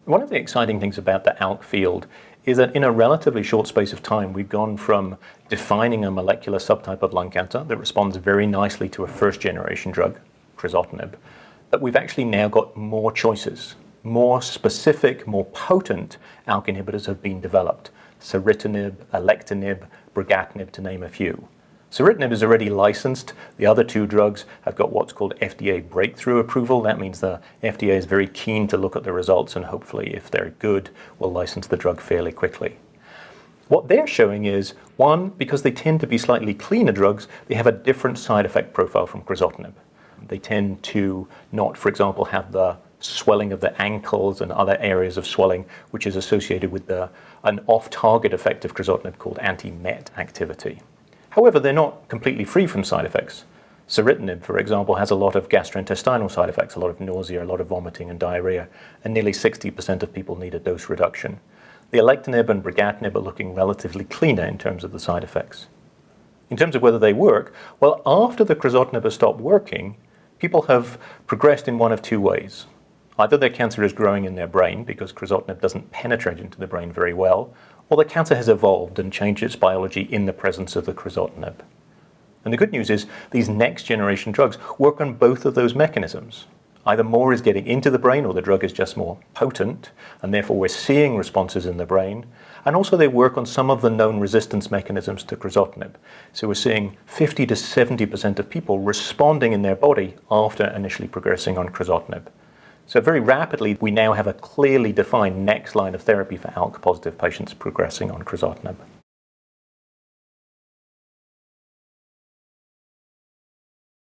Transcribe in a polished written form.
One of the exciting things about the ALK field is that in a relatively short space of time, we've gone from defining a molecular subtype of lung cancer that responds very nicely to a first-generation drug, crizotinib, that we've actually now got more choices. More specific, more potent ALK inhibitors have been developed. Ceritinib, alectinib, brigatinib, to name a few. Ceritinib is already licensed. The other two drugs have got what's called FDA breakthrough approval. That means the FDA is very keen to look at the results and hopefully, if they're good, will license the drug fairly quickly. What they're showing is, one, because they tend to be slightly cleaner drugs, they have a different side effect profile from crizotinib. They tend to not, for example, have the swelling of the ankles and other areas of swelling, which is associated with an off-target effect of crizotinib called anti-MET activity. However, they're not completely free from side effects. Ceritinib, for example, has a lot of gastrointestinal side effects, a lot of nausea, a lot of vomiting and diarrhea, and nearly 60% of people need a dose reduction. The alectinib and brigatinib are looking relatively cleaner in terms of the side effects. In terms of whether they work, well, after the crizotinib has stopped working, people have progressed in one of two ways. Either their cancer is growing in their brain because crizotinib doesn't penetrate into the brain very well, or the cancer has evolved and changed its biology in the presence of the crizotinib. And the good news is these next generation drugs work on both of those mechanisms. Either more is getting into the brain or the drug is just more potent, and therefore we're seeing responses in the brain. And also they work on some of the known resistance mechanisms to crizotinib. So we're seeing 50 to 70% of people responding in their body after initially progressing on crizotinib. So very rapidly, we now have a clearly defined next line of therapy for ALK-positive patients progressing on crizotinib.